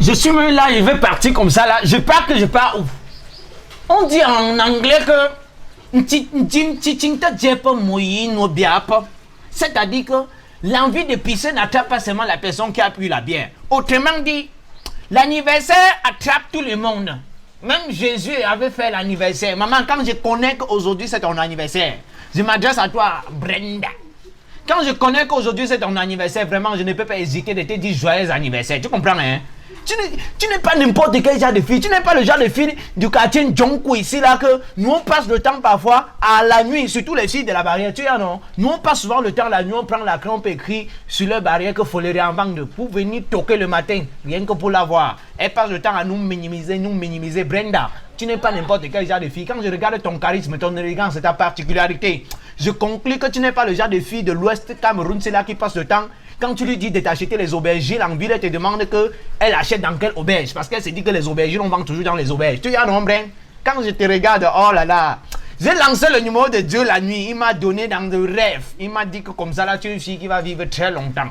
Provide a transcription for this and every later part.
Je suis même là, je vais partir comme ça là. Je pars où? On dit en anglais que c'est-à-dire que l'envie de pisser n'attrape pas seulement la personne qui a pris la bière. Autrement dit, l'anniversaire attrape tout le monde. Même Jésus avait fait l'anniversaire. Maman, quand je connais qu'aujourd'hui c'est ton anniversaire, je m'adresse à toi, Brenda. Quand je connais qu'aujourd'hui c'est ton anniversaire, vraiment, je ne peux pas hésiter de te dire joyeux anniversaire. Tu comprends, hein? Tu n'es pas n'importe quel genre de fille. Tu n'es pas le genre de fille du quartier Djonkou ici, là, que nous on passe le temps parfois à la nuit, surtout les filles de la barrière. Tu vois, non? Nous on passe souvent le temps la nuit, on prend la crampe écrit sur leur barrière qu'il faut les réinventer pour venir toquer le matin, rien que pour la voir. Elle passe le temps à nous minimiser. Brenda, tu n'es pas n'importe quel genre de fille. Quand je regarde ton charisme, ton élégance, ta particularité, je conclus que tu n'es pas le genre de fille de l'Ouest Cameroun, c'est là qui passe le temps. Quand tu lui dis de t'acheter les aubergines en ville, elle te demande qu'elle achète dans quelle auberge. Parce qu'elle se dit que les aubergines, on vend toujours dans les auberges. Tu vois, non, Bren? Quand je te regarde, oh là là, j'ai lancé le numéro de Dieu la nuit. Il m'a donné dans le rêve. Il m'a dit que comme ça, là, tu es une fille qui va vivre très longtemps.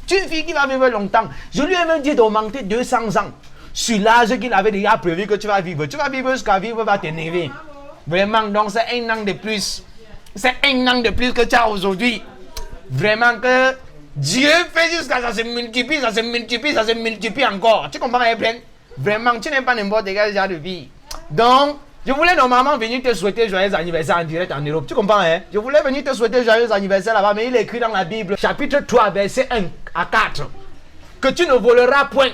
Tu es une fille qui va vivre longtemps. Je lui ai même dit d'augmenter 200 ans sur l'âge qu'il avait déjà prévu que tu vas vivre. Tu vas vivre jusqu'à vivre, va t'énerver. Vraiment, donc c'est un an de plus. C'est un an de plus que tu as aujourd'hui. Vraiment que Dieu fait jusqu'à ça se multiplie, ça se multiplie, ça se multiplie encore. Tu comprends, Ebren? Vraiment, tu n'es pas n'importe quel genre de vie. Donc, je voulais normalement venir te souhaiter joyeux anniversaire en direct en Europe. Tu comprends, hein? Je voulais venir te souhaiter joyeux anniversaire là-bas, mais il est écrit dans la Bible, chapitre 3, verset 1 à 4, que tu ne voleras point.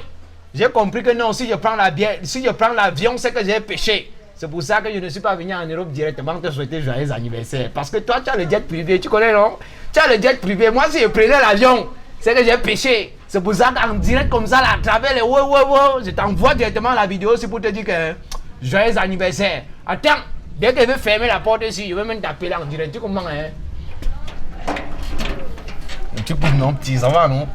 J'ai compris que non, si je prends la bière, si je prends l'avion, c'est que j'ai péché. C'est pour ça que je ne suis pas venu en Europe directement te souhaiter joyeux anniversaire. Parce que toi, tu as le jet privé, tu connais, non? Tu as le jet privé. Moi, si je prenais l'avion, c'est que j'ai péché. C'est pour ça qu'en direct comme ça, là, à travers les je t'envoie directement la vidéo aussi pour te dire que joyeux anniversaire. Attends, dès que je vais fermer la porte ici, je vais même t'appeler en direct. Tu comprends, hein? Tu comprends, non, petit, ça va, non?